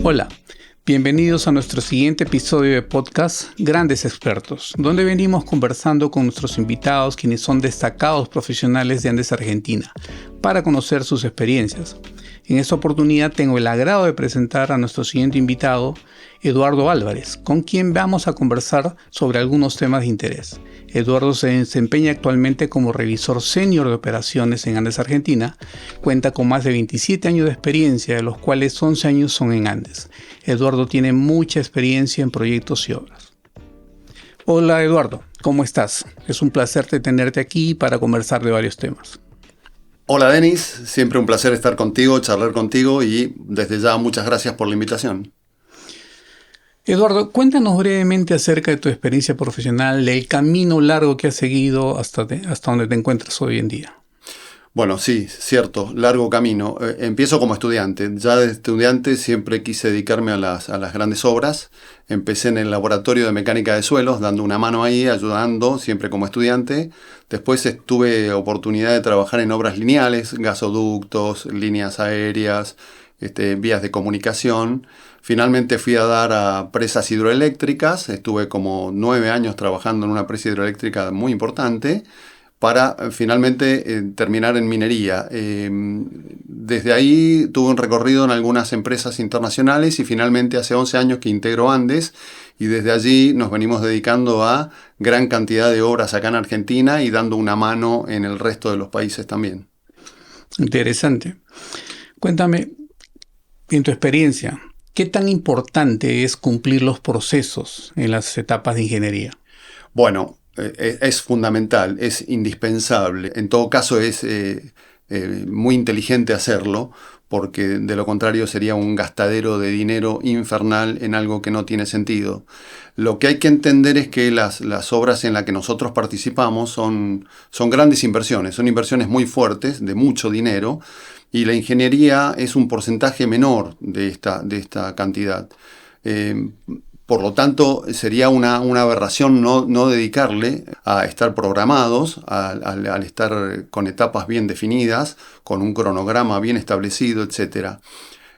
Hola, bienvenidos a nuestro siguiente episodio de podcast Grandes Expertos, donde venimos conversando con nuestros invitados quienes son destacados profesionales de Andes Argentina, para conocer sus experiencias. En esta oportunidad tengo el agrado de presentar a nuestro siguiente invitado, Eduardo Álvarez, con quien vamos a conversar sobre algunos temas de interés. Eduardo se desempeña actualmente como revisor senior de operaciones en Andes Argentina, cuenta con más de 27 años de experiencia, de los cuales 11 años son en Andes. Eduardo tiene mucha experiencia en proyectos y obras. Hola Eduardo, ¿cómo estás? Es un placer tenerte aquí para conversar de varios temas. Hola Denis, siempre un placer estar contigo, charlar contigo y desde ya muchas gracias por la invitación. Eduardo, cuéntanos brevemente acerca de tu experiencia profesional, del camino largo que has seguido hasta donde te encuentras hoy en día. Bueno, sí, cierto, largo camino. Empiezo como estudiante. Ya de estudiante siempre quise dedicarme a las grandes obras. Empecé en el laboratorio de mecánica de suelos, dando una mano ahí, ayudando, siempre como estudiante. Después tuve oportunidad de trabajar en obras lineales, gasoductos, líneas aéreas, vías de comunicación. Finalmente fui a dar a presas hidroeléctricas. Estuve como 9 años trabajando en una presa hidroeléctrica muy importante, para finalmente terminar en minería. Desde ahí tuve un recorrido en algunas empresas internacionales y finalmente hace 11 años que integro Andes, y desde allí nos venimos dedicando a gran cantidad de obras acá en Argentina y dando una mano en el resto de los países también. Interesante. Cuéntame, en tu experiencia, ¿qué tan importante es cumplir los procesos en las etapas de ingeniería? Bueno, es fundamental, es indispensable. En todo caso es muy inteligente hacerlo, porque de lo contrario sería un gastadero de dinero infernal en algo que no tiene sentido. Lo que hay que entender es que las obras en las que nosotros participamos son grandes inversiones, son inversiones muy fuertes, de mucho dinero, y la ingeniería es un porcentaje menor de esta cantidad. Por lo tanto, sería una aberración no dedicarle a estar programados, al estar con etapas bien definidas, con un cronograma bien establecido, etc.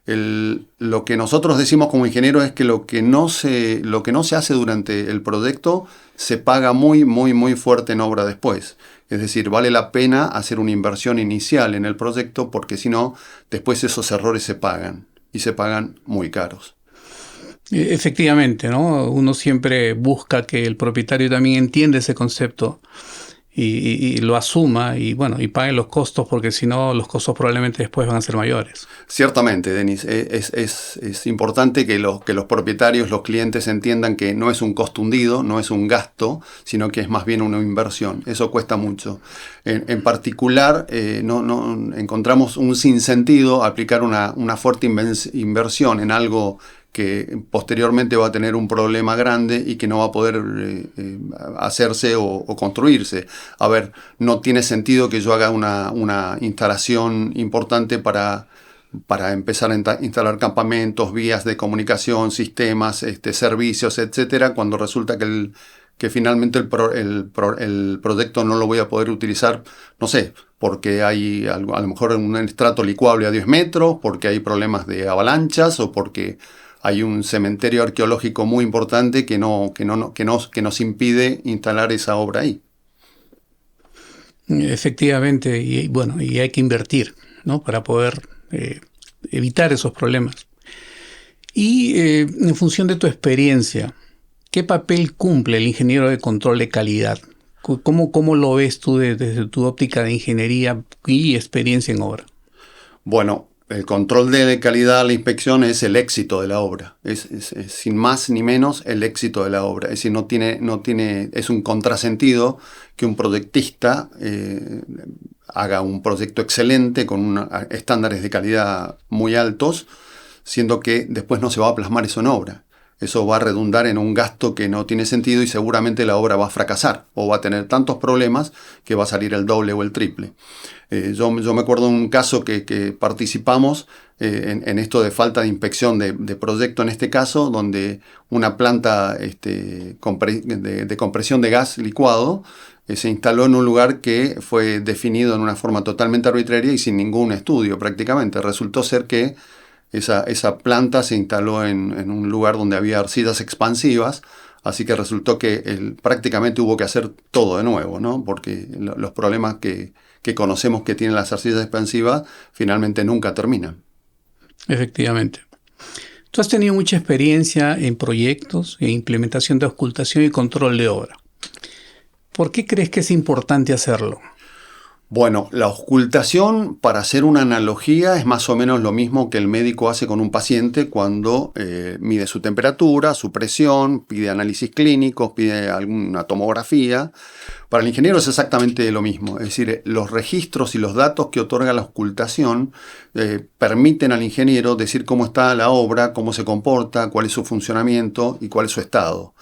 Lo que nosotros decimos como ingenieros es que lo que no se hace durante el proyecto se paga muy, muy, muy fuerte en obra después. Es decir, vale la pena hacer una inversión inicial en el proyecto, porque si no, después esos errores se pagan, y se pagan muy caros. Efectivamente, ¿no? Uno siempre busca que el propietario también entienda ese concepto y lo asuma y pague los costos, porque si no, los costos probablemente después van a ser mayores. Ciertamente, Denis, es importante que los propietarios, los clientes entiendan que no es un costo hundido, no es un gasto, sino que es más bien una inversión. Eso cuesta mucho. En particular, no encontramos un sinsentido aplicar una fuerte inversión en algo que posteriormente va a tener un problema grande y que no va a poder hacerse o construirse. A ver, no tiene sentido que yo haga una instalación importante para empezar a instalar campamentos, vías de comunicación, sistemas, servicios, etcétera, cuando resulta que finalmente el proyecto no lo voy a poder utilizar, no sé, porque hay a lo mejor un estrato licuable a 10 metros, porque hay problemas de avalanchas o porque hay un cementerio arqueológico muy importante que nos impide instalar esa obra ahí. Efectivamente, y hay que invertir, ¿no? Para poder evitar esos problemas. Y en función de tu experiencia, ¿qué papel cumple el ingeniero de control de calidad? ¿Cómo lo ves tú desde tu óptica de ingeniería y experiencia en obra? Bueno, el control de calidad, la inspección es el éxito de la obra. Es sin más ni menos el éxito de la obra. Es decir, es un contrasentido que un proyectista haga un proyecto excelente con estándares de calidad muy altos, siendo que después no se va a plasmar eso en obra. Eso va a redundar en un gasto que no tiene sentido y seguramente la obra va a fracasar o va a tener tantos problemas que va a salir el doble o el triple. Yo me acuerdo de un caso que participamos en esto de falta de inspección de proyecto, en este caso, donde una planta de compresión de gas licuado se instaló en un lugar que fue definido en una forma totalmente arbitraria y sin ningún estudio prácticamente. Resultó ser que esa planta se instaló en un lugar donde había arcillas expansivas, así que resultó que prácticamente hubo que hacer todo de nuevo, ¿no? Porque los problemas que conocemos que tienen las arcillas expansivas finalmente nunca terminan. Efectivamente. Tú has tenido mucha experiencia en proyectos, en implementación de auscultación y control de obra. ¿Por qué crees que es importante hacerlo? Bueno, la auscultación, para hacer una analogía, es más o menos lo mismo que el médico hace con un paciente cuando mide su temperatura, su presión, pide análisis clínicos, pide alguna tomografía. Para el ingeniero es exactamente lo mismo, es decir, los registros y los datos que otorga la auscultación permiten al ingeniero decir cómo está la obra, cómo se comporta, cuál es su funcionamiento y cuál es su estado.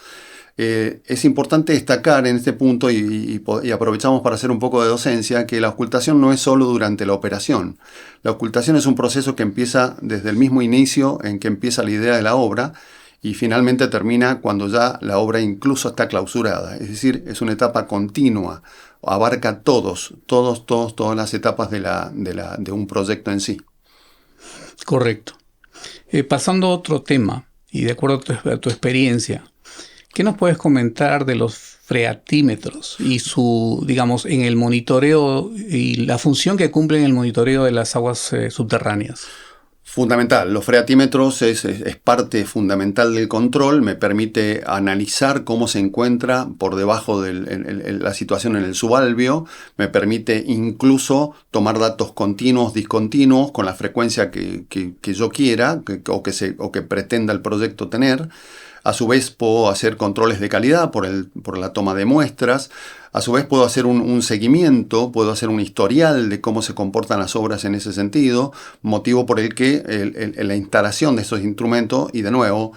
Es importante destacar en este punto, y aprovechamos para hacer un poco de docencia, que la auscultación no es solo durante la operación. La auscultación es un proceso que empieza desde el mismo inicio en que empieza la idea de la obra y finalmente termina cuando ya la obra incluso está clausurada. Es decir, es una etapa continua, abarca todas las etapas de un proyecto en sí. Correcto. Pasando a otro tema, y de acuerdo a tu experiencia, ¿qué nos puedes comentar de los freatímetros y su, digamos, en el monitoreo y la función que cumplen en el monitoreo de las aguas subterráneas? Fundamental. Los freatímetros es parte fundamental del control. Me permite analizar cómo se encuentra por debajo de la situación en el subalveo. Me permite incluso tomar datos continuos, discontinuos, con la frecuencia que yo quiera o que pretenda el proyecto tener. A su vez puedo hacer controles de calidad por la toma de muestras. A su vez puedo hacer un seguimiento, puedo hacer un historial de cómo se comportan las obras en ese sentido, motivo por el que la instalación de estos instrumentos, y de nuevo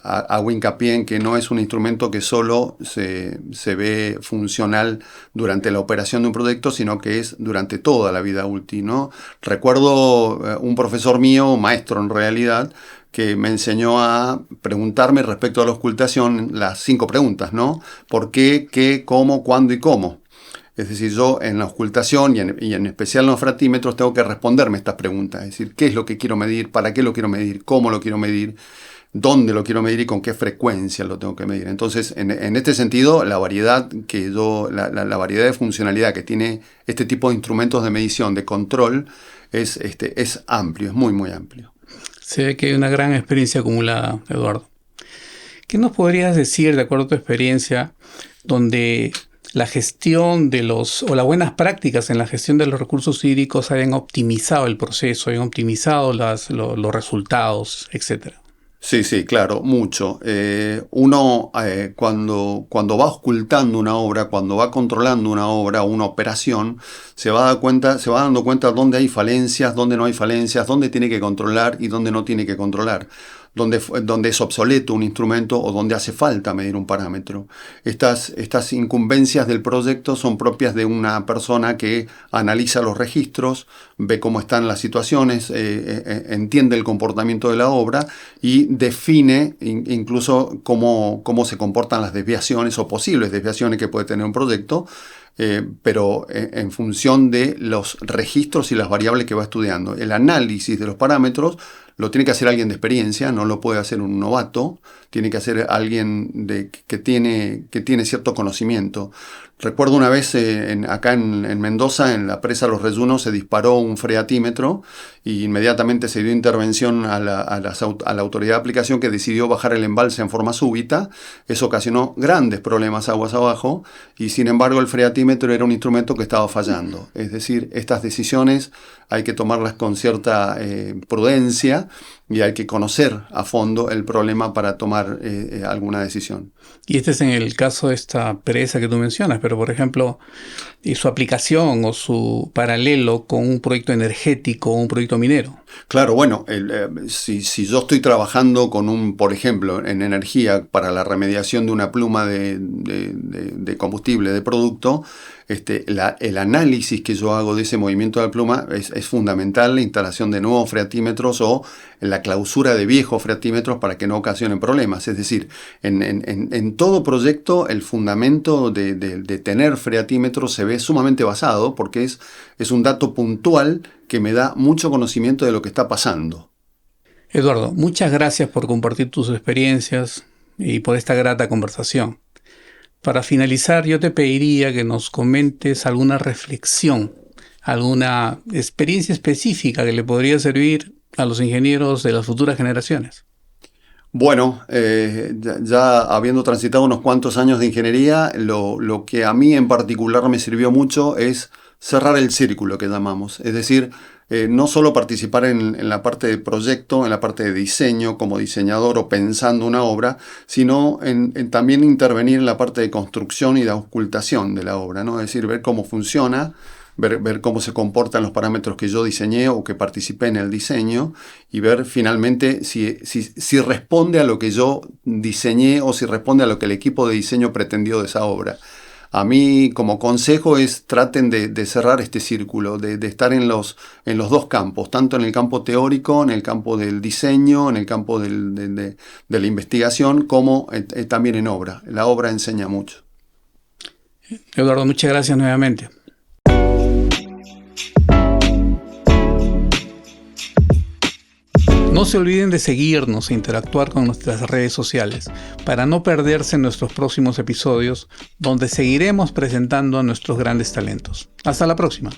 hago hincapié en que no es un instrumento que solo se ve funcional durante la operación de un proyecto, sino que es durante toda la vida útil, ¿no? Recuerdo un profesor mío, maestro en realidad, que me enseñó a preguntarme respecto a la auscultación las 5 preguntas, ¿no? ¿Por qué, qué, cómo, cuándo y cómo? Es decir, yo en la auscultación y en especial en los freatímetros tengo que responderme estas preguntas. Es decir, ¿qué es lo que quiero medir? ¿Para qué lo quiero medir? ¿Cómo lo quiero medir? ¿Dónde lo quiero medir y con qué frecuencia lo tengo que medir? Entonces, en este sentido, la variedad la variedad de funcionalidad que tiene este tipo de instrumentos de medición, de control, es amplio, es muy, muy amplio. Se ve que hay una gran experiencia acumulada, Eduardo. ¿Qué nos podrías decir, de acuerdo a tu experiencia, donde la gestión o las buenas prácticas en la gestión de los recursos hídricos hayan optimizado el proceso, hayan optimizado los resultados, etcétera? Sí, claro, mucho. Uno cuando va auscultando una obra, cuando va controlando una obra o una operación, se va dando cuenta dónde hay falencias, dónde no hay falencias, dónde tiene que controlar y dónde no tiene que controlar. Dónde es obsoleto un instrumento o dónde hace falta medir un parámetro. Estas incumbencias del proyecto son propias de una persona que analiza los registros, ve cómo están las situaciones, entiende el comportamiento de la obra y define incluso cómo se comportan las desviaciones o posibles desviaciones que puede tener un proyecto. Pero en función de los registros y las variables que va estudiando. El análisis de los parámetros lo tiene que hacer alguien de experiencia, no lo puede hacer un novato, tiene que hacer alguien que tiene cierto conocimiento. Recuerdo una vez acá en Mendoza, en la presa Los Reyunos, se disparó un freatímetro y inmediatamente se dio intervención a la autoridad de aplicación, que decidió bajar el embalse en forma súbita. Eso ocasionó grandes problemas aguas abajo y sin embargo el freatímetro era un instrumento que estaba fallando. Es decir, estas decisiones hay que tomarlas con cierta prudencia y hay que conocer a fondo el problema para tomar alguna decisión. Y este es en el caso de esta presa que tú mencionas, pero por ejemplo, su aplicación o su paralelo con un proyecto energético o un proyecto minero. Claro, bueno, si yo estoy trabajando por ejemplo, en energía para la remediación de una pluma de combustible, de producto, el análisis que yo hago de ese movimiento de la pluma es fundamental, la instalación de nuevos freatímetros o la clausura de viejos freatímetros para que no ocasionen problemas. Es decir, en todo proyecto el fundamento de tener freatímetros se ve sumamente basado porque es un dato puntual que me da mucho conocimiento de lo que está pasando. Eduardo, muchas gracias por compartir tus experiencias y por esta grata conversación. Para finalizar, yo te pediría que nos comentes alguna reflexión, alguna experiencia específica que le podría servir a los ingenieros de las futuras generaciones. Bueno, ya habiendo transitado unos cuantos años de ingeniería, lo que a mí en particular me sirvió mucho es cerrar el círculo que llamamos. Es decir, no solo participar en la parte de proyecto, en la parte de diseño como diseñador o pensando una obra, sino en también intervenir en la parte de construcción y de auscultación de la obra, ¿no? Es decir, ver cómo funciona, ver cómo se comportan los parámetros que yo diseñé o que participé en el diseño y ver finalmente si responde a lo que yo diseñé o si responde a lo que el equipo de diseño pretendió de esa obra. A mí como consejo traten de cerrar este círculo, de estar en los dos campos, tanto en el campo teórico, en el campo del diseño, en el campo de la investigación, como también en obra. La obra enseña mucho. Eduardo, muchas gracias nuevamente. No se olviden de seguirnos e interactuar con nuestras redes sociales para no perderse nuestros próximos episodios donde seguiremos presentando a nuestros grandes talentos. Hasta la próxima.